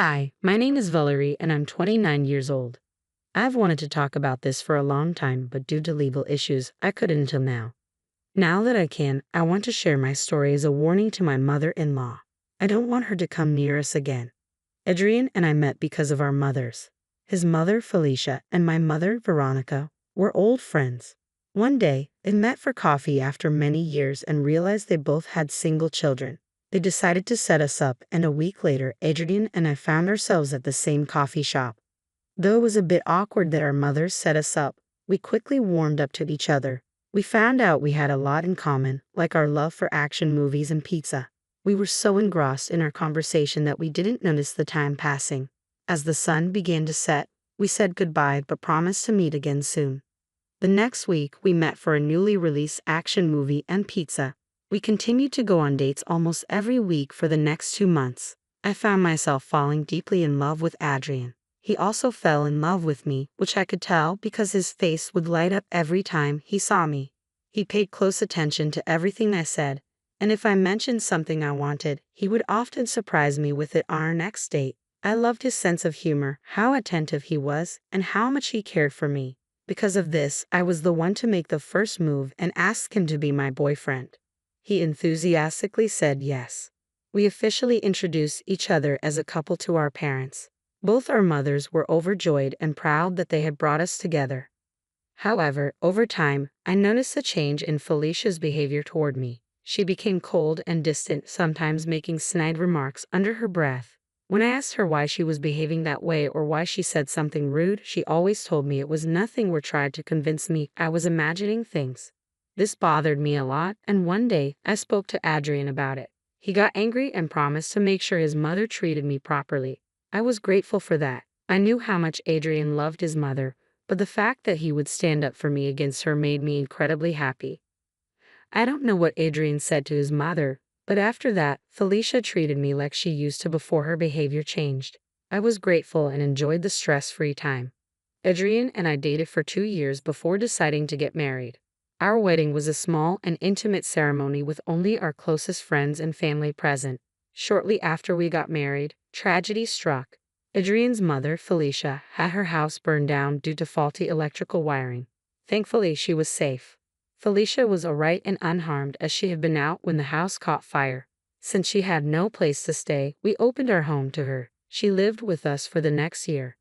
Hi, my name is Valerie and I'm 29 years old. I've wanted to talk about this for a long time, but due to legal issues, I couldn't until now. Now that I can, I want to share my story as a warning to my mother-in-law. I don't want her to come near us again. Adrian and I met because of our mothers. His mother, Felicia, and my mother, Veronica, were old friends. One day, they met for coffee after many years and realized they both had single children. They decided to set us up, and a week later, Adrian and I found ourselves at the same coffee shop. Though it was a bit awkward that our mothers set us up, we quickly warmed up to each other. We found out we had a lot in common, like our love for action movies and pizza. We were so engrossed in our conversation that we didn't notice the time passing. As the sun began to set, we said goodbye but promised to meet again soon. The next week, we met for a newly released action movie and pizza. We continued to go on dates almost every week for the next 2 months. I found myself falling deeply in love with Adrian. He also fell in love with me, which I could tell because his face would light up every time he saw me. He paid close attention to everything I said, and if I mentioned something I wanted, he would often surprise me with it on our next date. I loved his sense of humor, how attentive he was, and how much he cared for me. Because of this, I was the one to make the first move and ask him to be my boyfriend. He enthusiastically said yes. We officially introduced each other as a couple to our parents. Both our mothers were overjoyed and proud that they had brought us together. However, over time, I noticed a change in Felicia's behavior toward me. She became cold and distant, sometimes making snide remarks under her breath. When I asked her why she was behaving that way or why she said something rude, she always told me it was nothing or tried to convince me I was imagining things. This bothered me a lot, and one day, I spoke to Adrian about it. He got angry and promised to make sure his mother treated me properly. I was grateful for that. I knew how much Adrian loved his mother, but the fact that he would stand up for me against her made me incredibly happy. I don't know what Adrian said to his mother, but after that, Felicia treated me like she used to before her behavior changed. I was grateful and enjoyed the stress-free time. Adrian and I dated for 2 years before deciding to get married. Our wedding was a small and intimate ceremony with only our closest friends and family present. Shortly after we got married, tragedy struck. Adrian's mother, Felicia, had her house burned down due to faulty electrical wiring. Thankfully, she was safe. Felicia was alright and unharmed as she had been out when the house caught fire. Since she had no place to stay, we opened our home to her. She lived with us for the next year.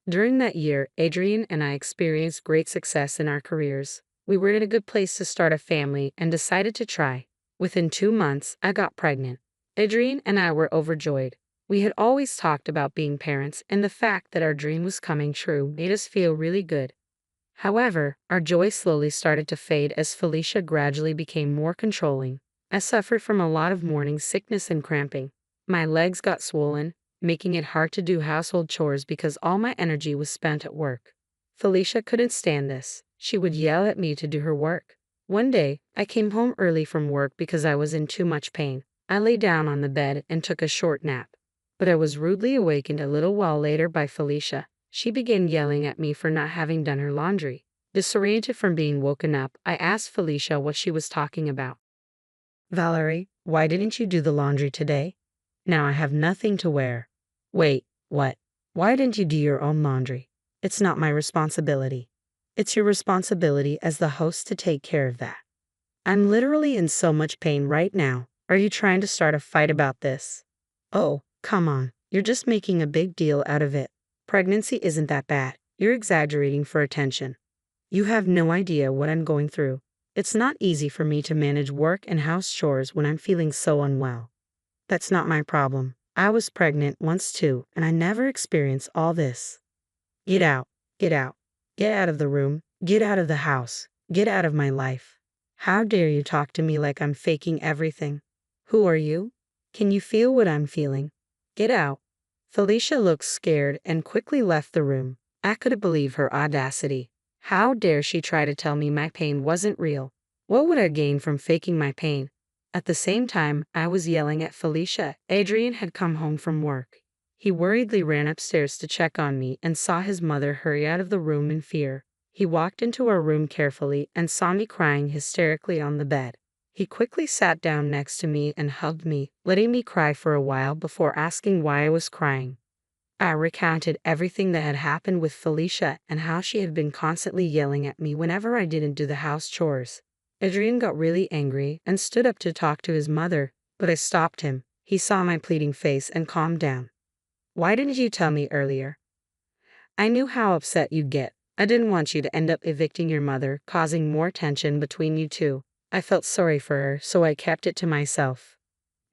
During that year, Adrian and I experienced great success in our careers. We were in a good place to start a family and decided to try. Within 2 months, I got pregnant. Adrian and I were overjoyed. We had always talked about being parents, and the fact that our dream was coming true made us feel really good. However, our joy slowly started to fade as Felicia gradually became more controlling. I suffered from a lot of morning sickness and cramping. My legs got swollen, making it hard to do household chores because all my energy was spent at work. Felicia couldn't stand this. She would yell at me to do her work. One day, I came home early from work because I was in too much pain. I lay down on the bed and took a short nap. But I was rudely awakened a little while later by Felicia. She began yelling at me for not having done her laundry. Disoriented from being woken up, I asked Felicia what she was talking about. "Valerie, why didn't you do the laundry today? Now I have nothing to wear." "Wait, what? Why didn't you do your own laundry?" "It's not my responsibility." "It's your responsibility as the host to take care of that." "I'm literally in so much pain right now. Are you trying to start a fight about this?" "Oh, come on. You're just making a big deal out of it. Pregnancy isn't that bad. You're exaggerating for attention. You have no idea what I'm going through. It's not easy for me to manage work and house chores when I'm feeling so unwell." "That's not my problem. I was pregnant once too, and I never experienced all this." "Get out. Get out. Get out of the room. Get out of the house. Get out of my life. How dare you talk to me like I'm faking everything? Who are you? Can you feel what I'm feeling? Get out." Felicia looked scared and quickly left the room. I couldn't believe her audacity. How dare she try to tell me my pain wasn't real? What would I gain from faking my pain? At the same time, I was yelling at Felicia. Adrian had come home from work. He worriedly ran upstairs to check on me and saw his mother hurry out of the room in fear. He walked into our room carefully and saw me crying hysterically on the bed. He quickly sat down next to me and hugged me, letting me cry for a while before asking why I was crying. I recounted everything that had happened with Felicia and how she had been constantly yelling at me whenever I didn't do the house chores. Adrian got really angry and stood up to talk to his mother, but I stopped him. He saw my pleading face and calmed down. Why didn't you tell me earlier? I knew how upset you'd get. I didn't want you to end up evicting your mother, causing more tension between you two. I felt sorry for her, so I kept it to myself.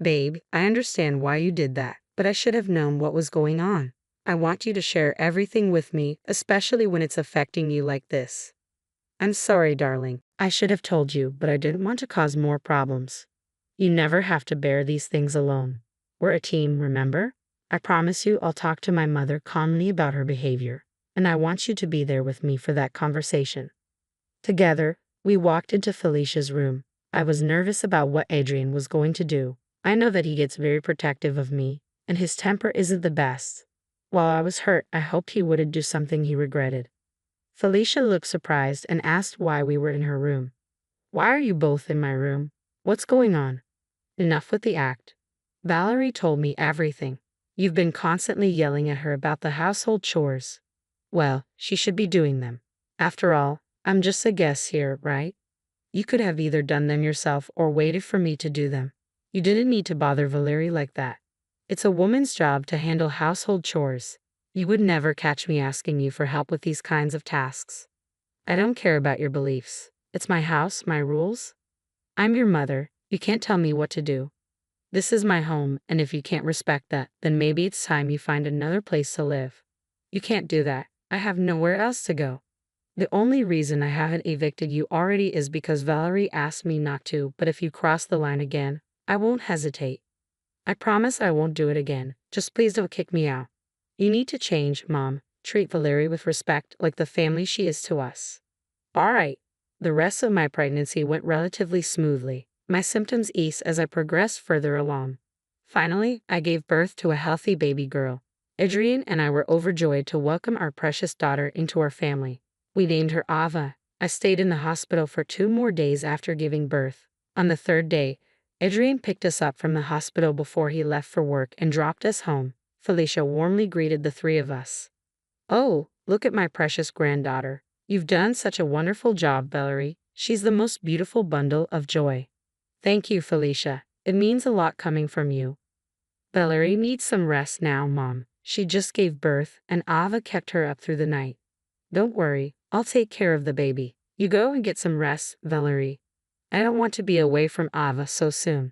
Babe, I understand why you did that, but I should have known what was going on. I want you to share everything with me, especially when it's affecting you like this. I'm sorry, darling. I should have told you, but I didn't want to cause more problems. You never have to bear these things alone. We're a team, remember? I promise you I'll talk to my mother calmly about her behavior, and I want you to be there with me for that conversation. Together, we walked into Felicia's room. I was nervous about what Adrian was going to do. I know that he gets very protective of me, and his temper isn't the best. While I was hurt, I hoped he wouldn't do something he regretted. Felicia looked surprised and asked why we were in her room. Why are you both in my room? What's going on? Enough with the act. Valerie told me everything. You've been constantly yelling at her about the household chores. Well, she should be doing them. After all, I'm just a guest here, right? You could have either done them yourself or waited for me to do them. You didn't need to bother Valerie like that. It's a woman's job to handle household chores. You would never catch me asking you for help with these kinds of tasks. I don't care about your beliefs. It's my house, my rules. I'm your mother. You can't tell me what to do. This is my home, and if you can't respect that, then maybe it's time you find another place to live. You can't do that. I have nowhere else to go. The only reason I haven't evicted you already is because Valerie asked me not to, but if you cross the line again, I won't hesitate. I promise I won't do it again. Just please don't kick me out. You need to change, Mom. Treat Valerie with respect like the family she is to us. All right. The rest of my pregnancy went relatively smoothly. My symptoms eased as I progressed further along. Finally, I gave birth to a healthy baby girl. Adrian and I were overjoyed to welcome our precious daughter into our family. We named her Ava. I stayed in the hospital for 2 more days after giving birth. On the 3rd day, Adrian picked us up from the hospital before he left for work and dropped us home. Felicia warmly greeted the 3 of us. Oh, look at my precious granddaughter. You've done such a wonderful job, Valerie. She's the most beautiful bundle of joy. Thank you, Felicia. It means a lot coming from you. Valerie needs some rest now, Mom. She just gave birth, and Ava kept her up through the night. Don't worry, I'll take care of the baby. You go and get some rest, Valerie. I don't want to be away from Ava so soon.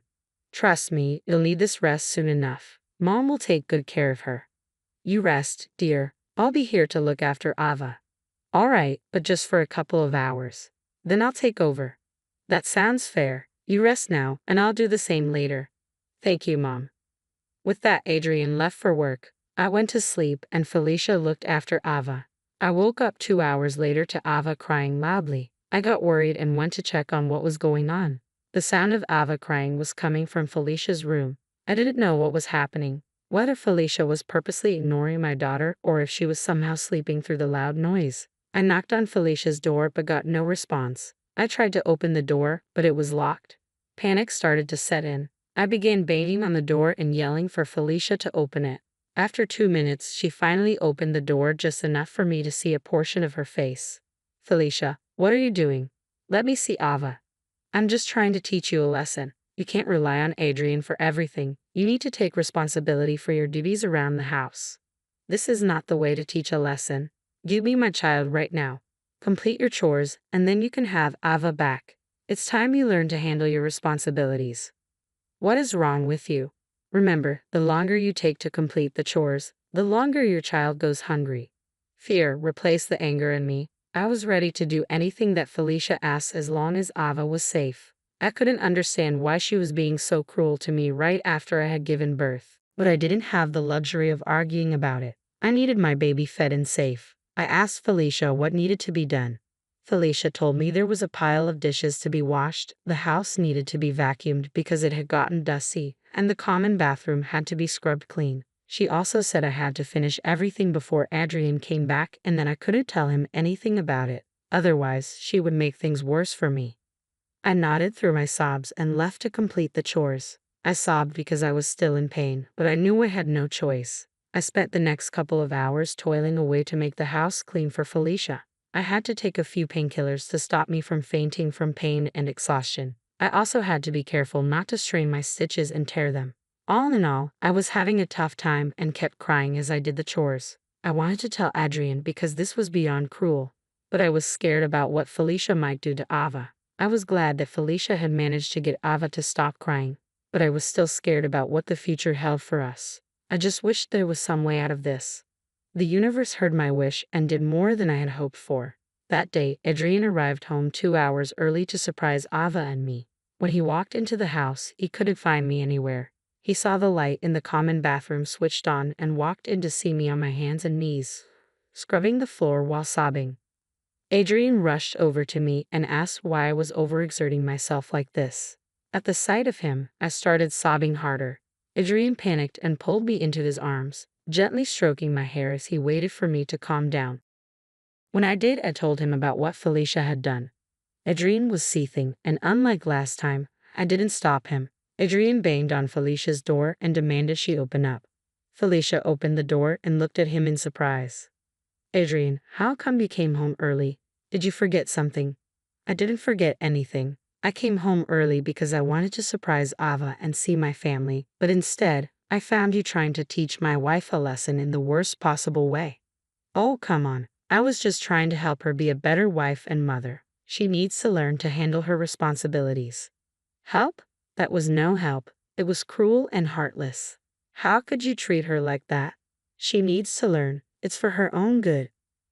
Trust me, you'll need this rest soon enough. Mom will take good care of her. You rest, dear. I'll be here to look after Ava. All right, but just for a couple of hours. Then I'll take over. That sounds fair. You rest now, and I'll do the same later. Thank you, Mom. With that, Adrian left for work. I went to sleep, and Felicia looked after Ava. I woke up 2 hours later to Ava crying loudly. I got worried and went to check on what was going on. The sound of Ava crying was coming from Felicia's room. I didn't know what was happening, whether Felicia was purposely ignoring my daughter or if she was somehow sleeping through the loud noise. I knocked on Felicia's door but got no response. I tried to open the door, but it was locked. Panic started to set in. I began banging on the door and yelling for Felicia to open it. After 2 minutes, she finally opened the door just enough for me to see a portion of her face. Felicia, what are you doing? Let me see Ava. I'm just trying to teach you a lesson. You can't rely on Adrian for everything. You need to take responsibility for your duties around the house. This is not the way to teach a lesson. Give me my child right now. Complete your chores, and then you can have Ava back. It's time you learn to handle your responsibilities. What is wrong with you? Remember, the longer you take to complete the chores, the longer your child goes hungry. Fear replaced the anger in me. I was ready to do anything that Felicia asked as long as Ava was safe. I couldn't understand why she was being so cruel to me right after I had given birth, but I didn't have the luxury of arguing about it. I needed my baby fed and safe. I asked Felicia what needed to be done. Felicia told me there was a pile of dishes to be washed, the house needed to be vacuumed because it had gotten dusty, and the common bathroom had to be scrubbed clean. She also said I had to finish everything before Adrian came back and that I couldn't tell him anything about it. Otherwise, she would make things worse for me. I nodded through my sobs and left to complete the chores. I sobbed because I was still in pain, but I knew I had no choice. I spent the next couple of hours toiling away to make the house clean for Felicia. I had to take a few painkillers to stop me from fainting from pain and exhaustion. I also had to be careful not to strain my stitches and tear them. All in all, I was having a tough time and kept crying as I did the chores. I wanted to tell Adrian because this was beyond cruel, but I was scared about what Felicia might do to Ava. I was glad that Felicia had managed to get Ava to stop crying, but I was still scared about what the future held for us. I just wished there was some way out of this. The universe heard my wish and did more than I had hoped for. That day, Adrian arrived home 2 hours early to surprise Ava and me. When he walked into the house, he couldn't find me anywhere. He saw the light in the common bathroom switched on and walked in to see me on my hands and knees, scrubbing the floor while sobbing. Adrian rushed over to me and asked why I was overexerting myself like this. At the sight of him, I started sobbing harder. Adrian panicked and pulled me into his arms, gently stroking my hair as he waited for me to calm down. When I did, I told him about what Felicia had done. Adrian was seething, and unlike last time, I didn't stop him. Adrian banged on Felicia's door and demanded she open up. Felicia opened the door and looked at him in surprise. Adrian, how come you came home early? Did you forget something? I didn't forget anything. I came home early because I wanted to surprise Ava and see my family, but instead, I found you trying to teach my wife a lesson in the worst possible way. Oh, come on. I was just trying to help her be a better wife and mother. She needs to learn to handle her responsibilities. Help? That was no help. It was cruel and heartless. How could you treat her like that? She needs to learn. It's for her own good.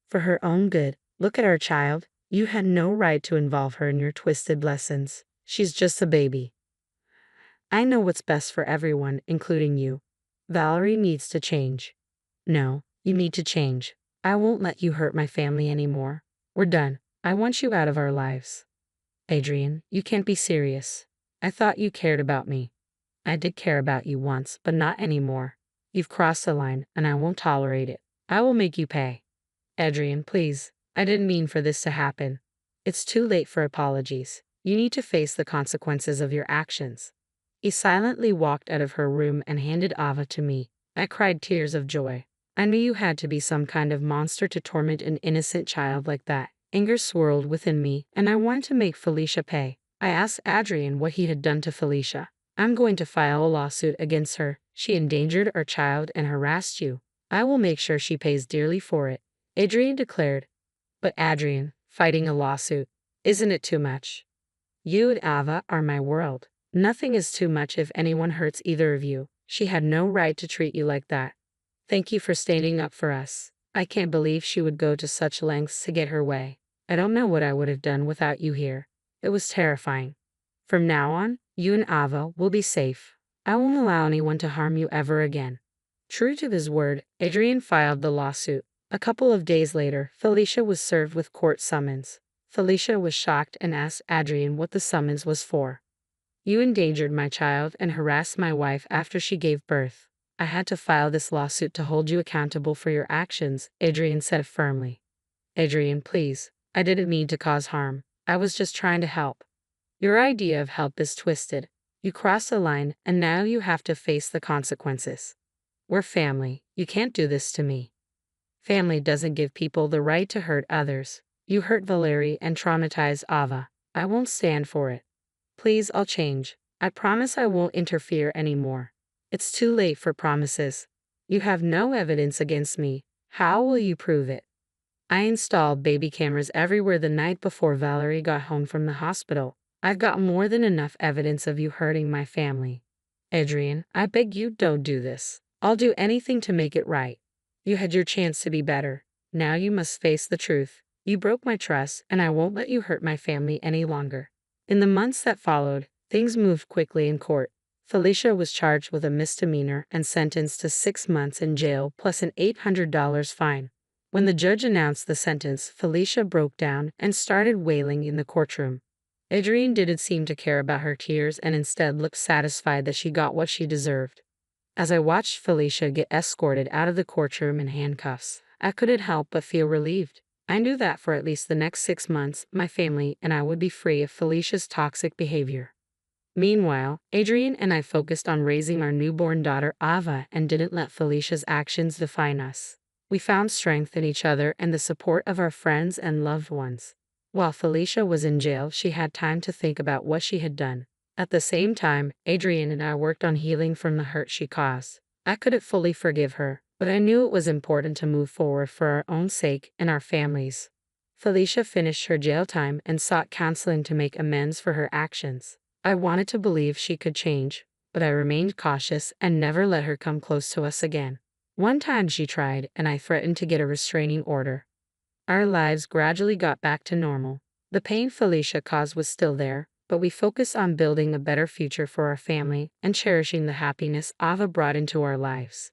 For her own good. Look at our child. You had no right to involve her in your twisted lessons. She's just a baby. I know what's best for everyone, including you. Valerie needs to change. No, you need to change. I won't let you hurt my family anymore. We're done. I want you out of our lives. Adrian, you can't be serious. I thought you cared about me. I did care about you once, but not anymore. You've crossed the line, and I won't tolerate it. I will make you pay. Adrian, please. I didn't mean for this to happen. It's too late for apologies. You need to face the consequences of your actions. He silently walked out of her room and handed Ava to me. I cried tears of joy. I knew you had to be some kind of monster to torment an innocent child like that. Anger swirled within me, and I wanted to make Felicia pay. I asked Adrian what he had done to Felicia. I'm going to file a lawsuit against her. She endangered our child and harassed you. I will make sure she pays dearly for it, Adrian declared. But Adrian, fighting a lawsuit, isn't it too much? You and Ava are my world. Nothing is too much if anyone hurts either of you. She had no right to treat you like that. Thank you for standing up for us. I can't believe she would go to such lengths to get her way. I don't know what I would have done without you here. It was terrifying. From now on, you and Ava will be safe. I won't allow anyone to harm you ever again. True to his word, Adrian filed the lawsuit. A couple of days later, Felicia was served with court summons. Felicia was shocked and asked Adrian what the summons was for. You endangered my child and harassed my wife after she gave birth. I had to file this lawsuit to hold you accountable for your actions, Adrian said firmly. Adrian, please. I didn't mean to cause harm. I was just trying to help. Your idea of help is twisted. You crossed the line, and now you have to face the consequences. We're family. You can't do this to me. Family doesn't give people the right to hurt others. You hurt Valerie and traumatized Ava. I won't stand for it. Please, I'll change. I promise I won't interfere anymore. It's too late for promises. You have no evidence against me. How will you prove it? I installed baby cameras everywhere the night before Valerie got home from the hospital. I've got more than enough evidence of you hurting my family. Adrian, I beg you don't do this. I'll do anything to make it right. You had your chance to be better. Now you must face the truth. You broke my trust, and I won't let you hurt my family any longer. In the months that followed, things moved quickly in court. Felicia was charged with a misdemeanor and sentenced to 6 months in jail plus an $800 fine. When the judge announced the sentence, Felicia broke down and started wailing in the courtroom. Adrian didn't seem to care about her tears and instead looked satisfied that she got what she deserved. As I watched Felicia get escorted out of the courtroom in handcuffs, I couldn't help but feel relieved. I knew that for at least the next 6 months, my family and I would be free of Felicia's toxic behavior. Meanwhile, Adrian and I focused on raising our newborn daughter Ava and didn't let Felicia's actions define us. We found strength in each other and the support of our friends and loved ones. While Felicia was in jail, she had time to think about what she had done. At the same time, Adrian and I worked on healing from the hurt she caused. I couldn't fully forgive her, but I knew it was important to move forward for our own sake and our families. Felicia finished her jail time and sought counseling to make amends for her actions. I wanted to believe she could change, but I remained cautious and never let her come close to us again. One time she tried, and I threatened to get a restraining order. Our lives gradually got back to normal. The pain Felicia caused was still there, but we focused on building a better future for our family and cherishing the happiness Ava brought into our lives.